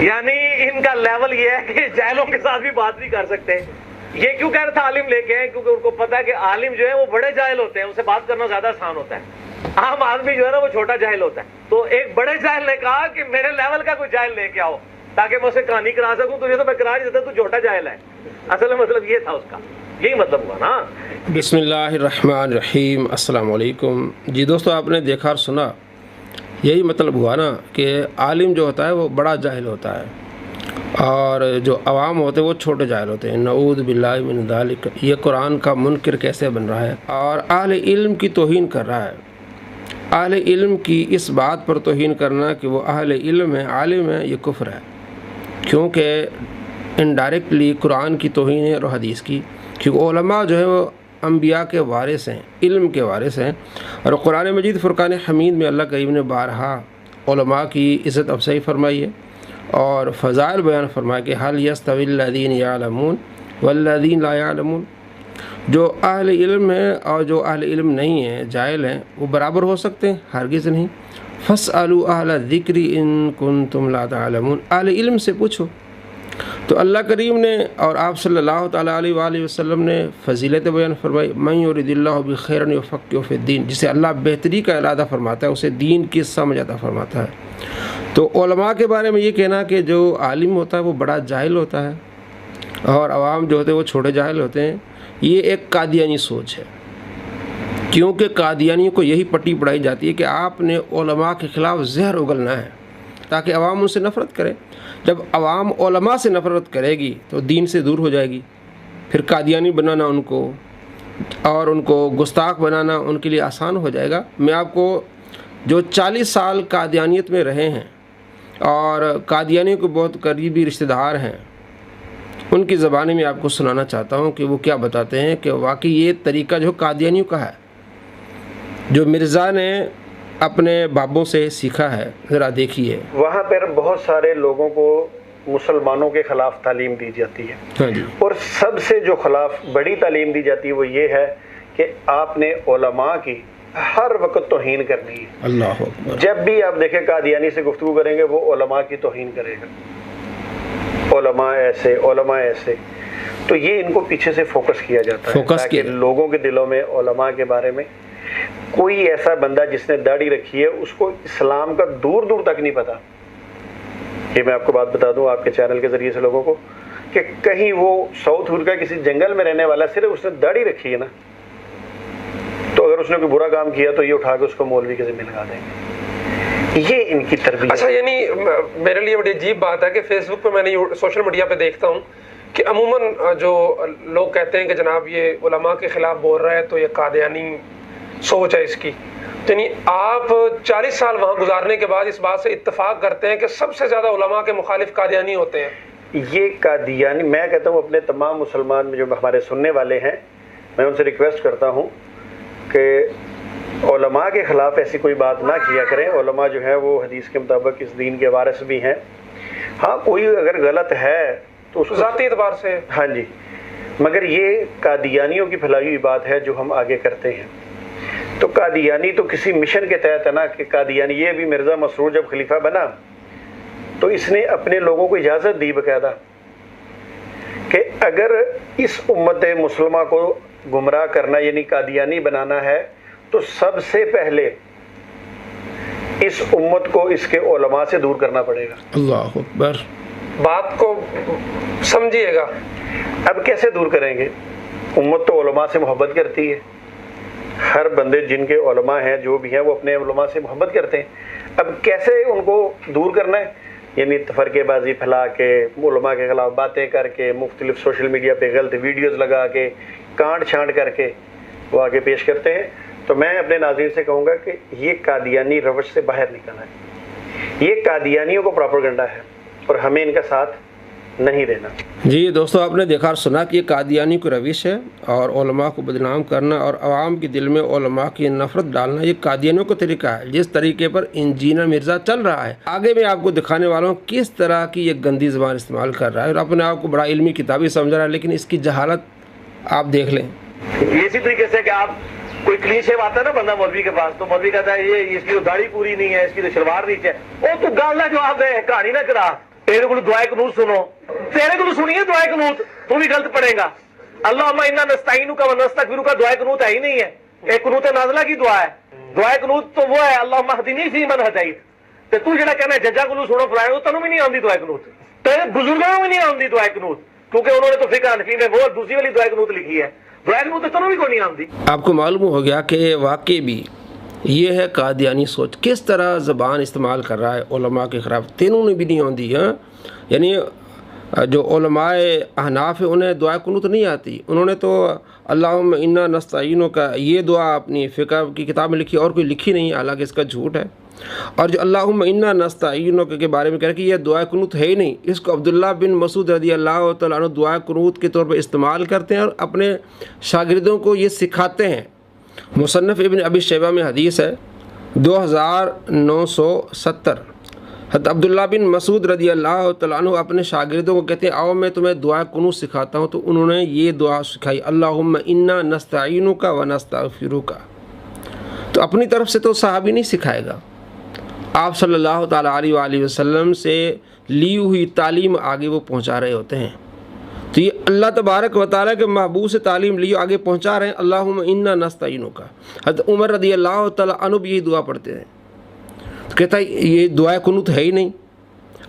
یعنی ان کا لیول یہ ہے کہ جاہلوں کے ساتھ بھی بات نہیں کر سکتے. یہ کیوں کہہ رہا تھا عالم لے کے ہیں؟ کیونکہ ان کو پتا ہے کہ عالم جو ہے وہ بڑے جاہل ہوتے ہیں, ان سے بات کرنا زیادہ آسان ہوتا ہے. عام آدمی جو ہے نا وہ چھوٹا جاہل ہوتا ہے. تو ایک بڑے جاہل نے کہا کہ میرے لیول کا کوئی جاہل لے کے آؤ تاکہ میں اسے کہانی کرا سکوں. تجھے تو میں کرا نہیں دیتا, تو چھوٹا جاہل ہے. اصل مطلب یہ تھا اس کا, یہی مطلب ہوا نا. بسم اللہ الرحمن الرحیم. السلام علیکم. جی دوستو, آپ نے دیکھا اور سنا, یہی مطلب ہوا نا کہ عالم جو ہوتا ہے وہ بڑا جاہل ہوتا ہے اور جو عوام ہوتے ہیں وہ چھوٹے جاہل ہوتے ہیں. نعوذ باللہ من ذالک. یہ قرآن کا منکر کیسے بن رہا ہے اور اہل علم کی توہین کر رہا ہے. اہل علم کی اس بات پر توہین کرنا کہ وہ اہل علم ہے, عالم ہے, یہ کفر ہے, کیونکہ انڈائریکٹلی قرآن کی توہین ہے اور حدیث کی. کیونکہ علماء جو ہے وہ انبیاء کے وارث ہیں, علم کے وارث ہیں. اور قرآن مجید فرقان حمید میں اللہ کریم نے بارہا علماء کی عزت افزائی فرمائی ہے اور فضائل بیان فرمایا کہ حل یستوی الذین یعلمون والذین لا یعلمون. جو اہل علم ہیں اور جو اہل علم نہیں ہیں, جاہل ہیں, وہ برابر ہو سکتے ہیں؟ ہرگز نہیں. فاسألوا اہل الذکر ان کنتم لا تعلمون. اہل علم سے پوچھو. تو اللہ کریم نے اور آپ صلی اللہ تعالیٰ علیہ وآلہ وسلم نے فضیلت بیان فرمائی. من یرید اللہ بخیرا یفقہہ فی الدین. جسے اللہ بہتری کا ارادہ فرماتا ہے اسے دین کی سمجھ عطا فرماتا ہے. تو علماء کے بارے میں یہ کہنا کہ جو عالم ہوتا ہے وہ بڑا جاہل ہوتا ہے اور عوام جو ہوتے ہیں وہ چھوٹے جاہل ہوتے ہیں, یہ ایک قادیانی سوچ ہے. کیونکہ قادیانیوں کو یہی پٹی پڑھائی جاتی ہے کہ آپ نے علماء کے خلاف زہر اگلنا ہے تاکہ عوام ان سے نفرت کرے. جب عوام علماء سے نفرت کرے گی تو دین سے دور ہو جائے گی. پھر قادیانی بنانا ان کو اور ان کو گستاخ بنانا ان کے لیے آسان ہو جائے گا. میں آپ کو جو 40 سال قادیانیت میں رہے ہیں اور قادیانیوں کے بہت قریبی رشتہ دار ہیں, ان کی زبانی میں آپ کو سنانا چاہتا ہوں کہ وہ کیا بتاتے ہیں کہ واقعی یہ طریقہ جو قادیانیوں کا ہے, جو مرزا نے اپنے بابوں سے سیکھا ہے. ذرا دیکھیے. وہاں پر بہت سارے لوگوں کو مسلمانوں کے خلاف تعلیم دی جاتی ہے. ہاں جی. اور سب سے جو خلاف بڑی تعلیم دی جاتی ہے وہ یہ ہے کہ آپ نے علماء کی ہر وقت توہین کرنی ہے. اللہ اکبر. جب بھی آپ دیکھیں قادیانی سے گفتگو کریں گے وہ علماء کی توہین کرے گا. علماء ایسے, علماء ایسے. تو یہ ان کو پیچھے سے فوکس کیا جاتا ہے تاکہ لوگوں کے دلوں میں علماء کے بارے میں کوئی ایسا بندہ جس نے داڑھی رکھی ہے اس کو اسلام کا دور دور تک نہیں پتا. یہ میں آپ کو بات بتا دوں آپ کے چینل کے ذریعے سے لوگوں کو کہ کہیں وہ ساؤتھ افریقہ کسی جنگل میں رہنے والا, صرف اس نے داڑھی رکھی ہے نا, تو اگر اس نے کوئی برا کام کیا تو یہ اٹھا کے اس کو مولوی کے ذمہ لگا دیں گے. یہ ان کی تربیت. اچھا, یعنی میرے لیے بڑی عجیب بات ہے کہ فیس بک پہ میں نے سوشل میڈیا پہ دیکھتا ہوں کہ عموماً جو لوگ کہتے ہیں کہ جناب یہ علماء کے خلاف بول رہا ہے تو یہ قادیانی سوچ ہے اس کی. یعنی آپ 40 سال وہاں گزارنے کے بعد اس بات سے اتفاق کرتے ہیں کہ سب سے زیادہ علماء کے مخالف قادیانی ہوتے ہیں. یہ قادیانی, میں کہتا ہوں اپنے تمام مسلمان جو ہمارے سننے والے ہیں, میں ان سے ریکویسٹ کرتا ہوں کہ علماء کے خلاف ایسی کوئی بات نہ کیا کریں. علماء جو ہے وہ حدیث کے مطابق اس دین کے وارث بھی ہیں. ہاں, کوئی اگر غلط ہے تو اس کو ذاتی اعتبار سے, ہاں جی, مگر یہ قادیانیوں کی پھیلائی ہوئی بات ہے جو ہم آگے کرتے ہیں. تو قادیانی تو کسی مشن کے تحت ہے نا کہ قادیانی. یہ بھی مرزا مسرور جب خلیفہ بنا تو اس نے اپنے لوگوں کو اجازت دی باقاعدہ کہ اگر اس امت مسلمہ کو گمراہ کرنا یعنی قادیانی بنانا ہے تو سب سے پہلے اس امت کو اس کے علماء سے دور کرنا پڑے گا. اللہ اکبر. بات کو سمجھیے گا. اب کیسے دور کریں گے؟ امت تو علماء سے محبت کرتی ہے. ہر بندے جن کے علماء ہیں جو بھی ہیں وہ اپنے علماء سے محبت کرتے ہیں. اب کیسے ان کو دور کرنا ہے؟ یعنی تفرقے بازی پھیلا کے, علماء کے خلاف باتیں کر کے, مختلف سوشل میڈیا پہ غلط ویڈیوز لگا کے, کانٹ چھانٹ کر کے وہ آگے پیش کرتے ہیں. تو میں اپنے ناظرین سے کہوں گا کہ یہ قادیانی روش سے باہر نکلنا ہے. یہ قادیانیوں کو پروپیگنڈا ہے اور ہمیں ان کا ساتھ نہیں دینا. جی دوستو, آپ نے دیکھا اور سنا کہ یہ قادیانی کی روش ہے اور علماء کو بدنام کرنا اور عوام کے دل میں علماء کی نفرت ڈالنا, یہ قادیانیوں کا طریقہ ہے. جس طریقے پر انجینئر مرزا چل رہا ہے, آگے میں آپ کو دکھانے والا ہوں کس طرح کی یہ گندی زبان استعمال کر رہا ہے اور اپنے آپ کو بڑا علمی کتابی سمجھ رہا ہے, لیکن اس کی جہالت آپ دیکھ لیں. اسی طریقے سے کہ آپ کوئی کلین شیو آتا ہے نا بندہ مولوی کے پاس, تو مولوی کہتا ہے یہ اس کی تو داڑھی پوری نہیں ہے, اس کی تو شلوار نیچے ہے. وہ تو گالا جواب دے, کہانی نہ کرا. तेरे को दुआ कनूत सुनो, तेरे को सुनिए दुआ कनूत, तू भी गलत पढ़ेगा। अल्लाहुम्मा इन्ना नस्तईनु का व नस्तगफिरु का दुआ कनूत है ही नहीं है, एक कनूत नाज़िला की दुआ है। दुआ कनूत तो वो है अल्लाहुम्मा हदीनी फी मन हदैत। ते तू जेड़ा कहना जज्जा को सुनो फलाए, तैनू भी नहीं आंदी दुआ कनूत, तेरे बुजुर्गों को भी नहीं आंदी दुआ कनूत, क्योंकि उन्होंने तो फिक्र हनफी में वो दूसरी वाली दुआ कनूत लिखी है। दुआ कनूत तो तैनू भी कोई नहीं आंदी। आपको मालूम हो गया कि वाकई भी ये है कादियानी सोच, किस तरह ज़बान इस्तेमाल कर रहा है उलमा के ख़िलाफ़। तीनों ने भी नहीं आती। हाँ, यानी जो उलमाए अहनाफ है उन्हें दुआ कुनूत नहीं आती, उन्होंने तो अल्लाहुम्मा इन्ना नस्तईनु का ये दुआ अपनी फ़िक़ह की किताब में लिखी, और कोई लिखी नहीं, हालांकि इसका झूठ है। और जो अल्लाहुम्मा इन्ना नस्तईनु के बारे में कह रहे कि यह दुआ कुनूत है ही नहीं, इसको अब्दुल्ला बिन मसूद रज़ियल्लाहु तआला अन्हु दुआ कुनूत के तौर पर इस्तेमाल करते हैं और अपने शागिर्दों को ये सिखाते हैं। मुसन्नफ़ इब्न अबी शैबा में हदीस है 2970, हज़रत अब्दुल्ला बिन मसूद रज़ियल्लाहु तआला अन्हु अपने शागिर्दों को कहते हैं आओ मैं तुम्हें दुआ कुनूत सिखाता हूँ। तो उन्होंने ये दुआ सिखाई, अल्लाहुम्मा इन्ना नस्तईनुका व नस्तगफिरुका। तो अपनी तरफ से तो सहाबी नहीं सिखाएगा, आप सल्लल्लाहु ताला अलैहि वसल्लम से ली हुई तालीम आगे वो पहुँचा रहे होते हैं। तो ये अल्लाह तबारक व तआला के महबूब से तालीम ली आगे पहुँचा रहे हैं। अल्लाहुम्मा इन्ना नस्तईनुका। हज़रत उमर रज़ियल्लाहु तआला अन्हु भी यही दुआ पढ़ते हैं। तो कहता है ये दुआ कुनूत है ही नहीं,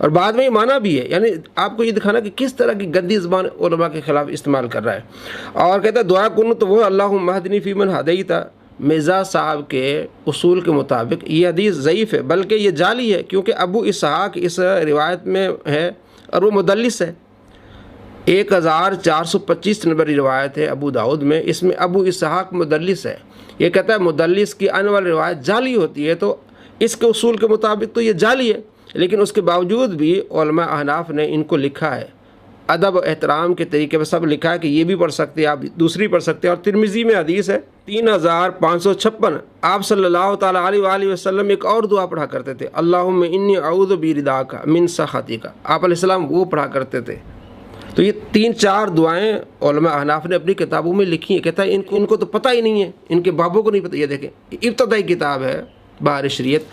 और बाद में ये माना भी है। यानी आपको ये दिखाना कि किस तरह की गंदी ज़बान उलमा के ख़िलाफ़ इस्तेमाल कर रहा है। और कहता है दुआ कुनूत तो वो अल्लाहुम्मा हदनी फी मन हदैता। मिर्ज़ा साहब के उसूल के मुताबिक ये हदीस ज़ईफ़ है, बल्कि ये जाली है, क्योंकि अबू इसहाक़ इस रिवायत में है और वो मुदल्लिस है। 1425 नंबर रिवायत है अबू दाऊद में, इसमें अबू इसहाक़ मुदल्लिस है। ये कहता है मुदल्लिस की आने वाली रिवायत जाली होती है, तो इसके उसूल के मुताबिक तो ये जाली है। लेकिन उसके बावजूद भी उलमा अहनाफ ने इनको लिखा है, अदब एहतराम के तरीके पर सब लिखा है कि ये भी पढ़ सकते हैं आप, दूसरी पढ़ सकते हैं। और तिरमिज़ी में हदीस है 3556, आप सल्लल्लाहु ताला अलैहि वसल्लम एक और दुआ पढ़ा करते थे, अल्लाहुम्मा इन्नी अऊज़ु बिरिदाका मिन सख़तिका। आप अलैहिस्सलाम वो पढ़ा करते थे। तो ये 3-4 दुआएं उलमा अहनाफ ने अपनी किताबों में लिखी हैं। कहता है इनको तो पता ही नहीं है, इनके बाबों को नहीं पता। ये देखें, इब्तिदाई किताब है बहार शरीयत,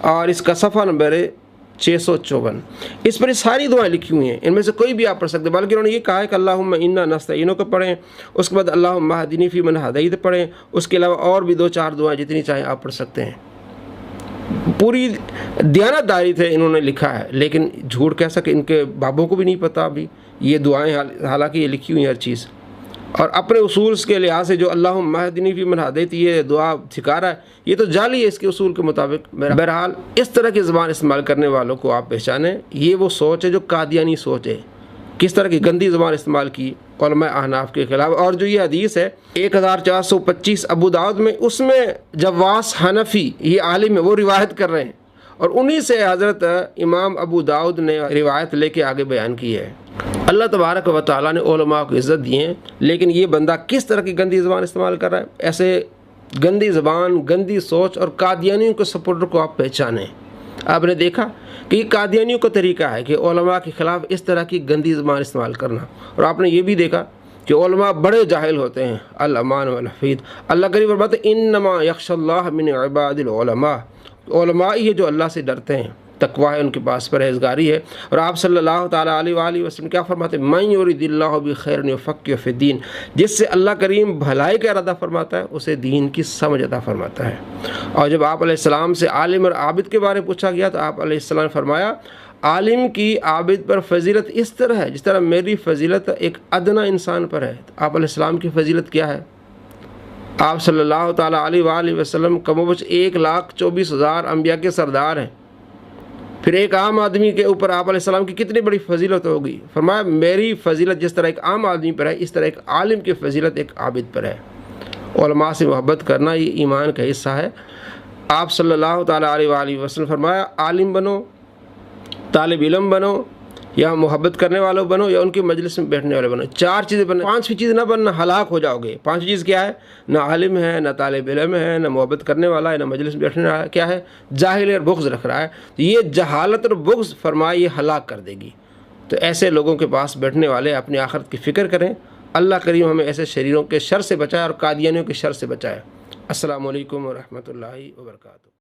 और इसका सफ़ा नंबर है 654। इस पर सारी दुआएं लिखी हुई हैं, इनमें से कोई भी आप पढ़ सकते हैं। बल्कि उन्होंने ये कहा है कि अल्लाहुम्मा इन्ना नस्तईनुका पढ़ें, उसके बाद अल्लाहुम्मा हदनी फी मन हदैत पढ़ें, उसके अलावा और भी 2-4 दुआएं जितनी चाहें आप पढ़ सकते हैं। पूरी दयानतदारी से इन्होंने लिखा है, लेकिन झूठ कह सके इनके बाबों को भी नहीं पता अभी ये दुआएं, हालांकि ये लिखी हुई हर चीज़। और अपने उसूल के लिहाज से जो अल्लाहुम्मा हदनी फी मन हदैत ये दुआ सिखा रहा है, ये तो जाली है इसके उसूल के मुताबिक। बहरहाल इस तरह की ज़बान इस्तेमाल करने वालों को आप पहचानें, ये वो सोच है जो कादियानी सोच है, किस तरह की गंदी ज़बान इस्तेमाल की उलमा अहनाफ के ख़िलाफ़। और जो ये हदीस है 1425 अबू दाऊद में, उसमें जवास हनफी ये आलिम है वो रिवायत कर रहे हैं, और उन्हीं से हज़रत इमाम अबू दाऊद ने रिवायत लेके आगे बयान की है। अल्लाह तबारक व तआला ने उलमा को इज़्ज़त दी है, लेकिन ये बंदा किस तरह की गंदी ज़बान इस्तेमाल कर रहा है। ऐसे गंदी ज़बान, गंदी सोच और कादियानियों के सपोर्टर को आप पहचानें। आपने देखा कि ये कादियानियों का तरीका है कि उलमा के ख़िलाफ़ इस तरह की गंदी ज़बान इस्तेमाल करना। और आपने ये भी देखा कि उलमा बड़े जाहिल होते हैं। अल अमान वल हफीद, अल्लाह करीम फरमाते हैं इन्नमा यख्शल्लाह मिन इबादिल उलमा। उलमा ही है जो अल्लाह से डरते हैं, तकवा है उनके पास, परहेज़गारी है। और आप सल्लल्लाहु ताला अलैहि वसल्लम क्या फरमाते हैं, मन युरिदिल्लाहु बिखैरिन युफ़क़्क़िहु फ़िद्दीन। जिससे अल्लाह करीम भलाई का इरादा फरमाता है उसे दीन की समझ अता फरमाता है। और जब आप अलैहिस्सलाम से आलिम और आबिद के बारे में पूछा गया तो आप अलैहिस्सलाम ने फरमाया आलिम की आबिद पर फजीलत इस तरह है जिस तरह मेरी फजीलत एक अदना इंसान पर है। तो आप अलैहिस्सलाम की फजीलत क्या है? आप सल्लल्लाहु ताला अलैहि वसल्लम कमोबश 1,24,000 अंबिया के सरदार हैं। फिर एक आम आदमी के ऊपर आप अलैहिस्सलाम की कितनी बड़ी फजीलत होगी। फरमाया मेरी फजीलत जिस तरह एक आम आदमी पर है इस तरह एक आलिम की फजीलत एक आबिद पर है। उलमा से मोहब्बत करना ये ईमान का हिस्सा है। आप सल्लल्लाहु ताला अलैहि वसल्लम फरमाया आलिम बनो, तालिब इल्म बनो, या मोहब्बत करने वालों बनो, या उनकी मजलिस में बैठने वाले बनो। 4 चीज़ें बनना, 5वीं चीज़ ना बनना, हलाक हो जाओगे। 5वीं चीज़ क्या है? ना आलिम है, ना तालिब इल्म है, ना मोहब्बत करने वाला है, ना मजलिस में बैठने वाला है। क्या है? जाहिल और बुग़्ज़ रख रहा है। तो ये जहालत और बुग़्ज़ फरमाए ये हलाक कर देगी। तो ऐसे लोगों के पास बैठने वाले अपनी आखिरत की फ़िक्र करें। अल्लाह करीम हमें ऐसे शरीरों के शर से बचाए और कादियानियों के शर से बचाए। अस्सलामु अलैकुम व रहमतुल्लाहि व बरकातुहू।